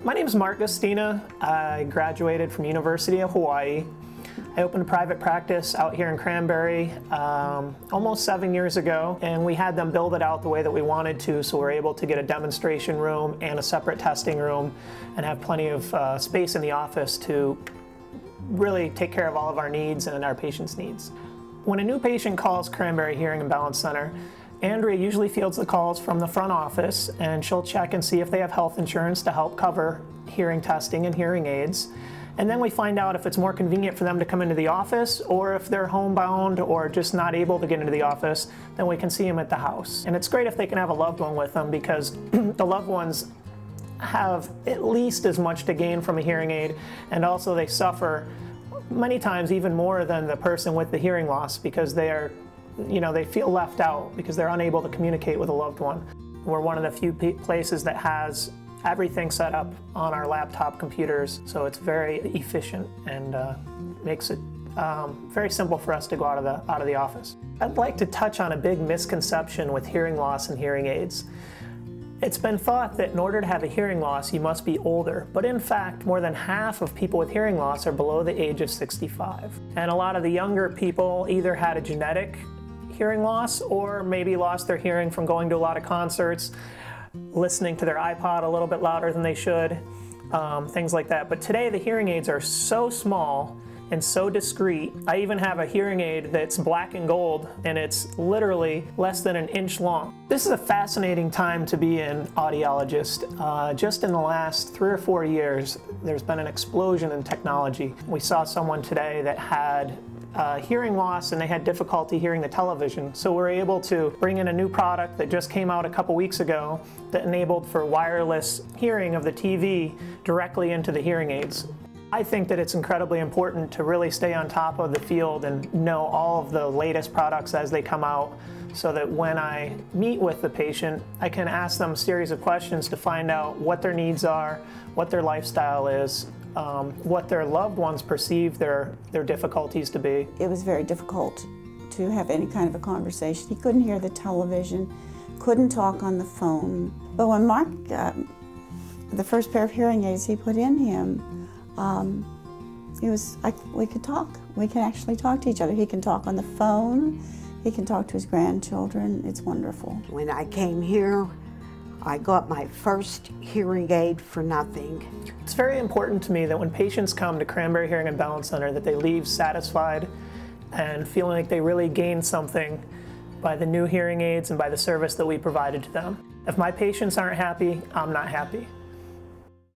My name is Mark Gustina. I graduated from University of Hawaii. I opened a private practice out here in Cranberry almost 7 years ago, and we had them build it out the way that we wanted to, so we're able to get a demonstration room and a separate testing room and have plenty of space in the office to really take care of all of our needs and our patients' needs. When a new patient calls Cranberry Hearing and Balance Center, Andrea usually fields the calls from the front office, and she'll check and see if they have health insurance to help cover hearing testing and hearing aids. And then we find out if it's more convenient for them to come into the office, or if they're homebound or just not able to get into the office, then we can see them at the house. And it's great if they can have a loved one with them, because the loved ones have at least as much to gain from a hearing aid, and also they suffer many times even more than the person with the hearing loss, because they are, they feel left out because they're unable to communicate with a loved one. We're one of the few places that has everything set up on our laptop computers, so it's very efficient and makes it very simple for us to go out of the office. I'd like to touch on a big misconception with hearing loss and hearing aids. It's been thought that in order to have a hearing loss, you must be older, but in fact, more than half of people with hearing loss are below the age of 65. And a lot of the younger people either had a genetic hearing loss or maybe lost their hearing from going to a lot of concerts, listening to their iPod a little bit louder than they should, things like that. But today the hearing aids are so small and so discreet. I even have a hearing aid that's black and gold, and it's literally less than an inch long. This is a fascinating time to be an audiologist. Just in the last 3 or 4 years, there's been an explosion in technology. We saw someone today that had hearing loss and they had difficulty hearing the television. So we're able to bring in a new product that just came out a couple weeks ago that enabled for wireless hearing of the TV directly into the hearing aids. I think that it's incredibly important to really stay on top of the field and know all of the latest products as they come out, so that when I meet with the patient, I can ask them a series of questions to find out what their needs are, what their lifestyle is, what their loved ones perceive their difficulties to be. It was very difficult to have any kind of a conversation. He couldn't hear the television, couldn't talk on the phone. But when Mark got the first pair of hearing aids he put in him, it was like we could talk. We can actually talk to each other. He can talk on the phone. He can talk to his grandchildren. It's wonderful. When I came here, I got my first hearing aid for nothing. It's very important to me that when patients come to Cranberry Hearing and Balance Center, that they leave satisfied and feeling like they really gained something by the new hearing aids and by the service that we provided to them. If my patients aren't happy, I'm not happy.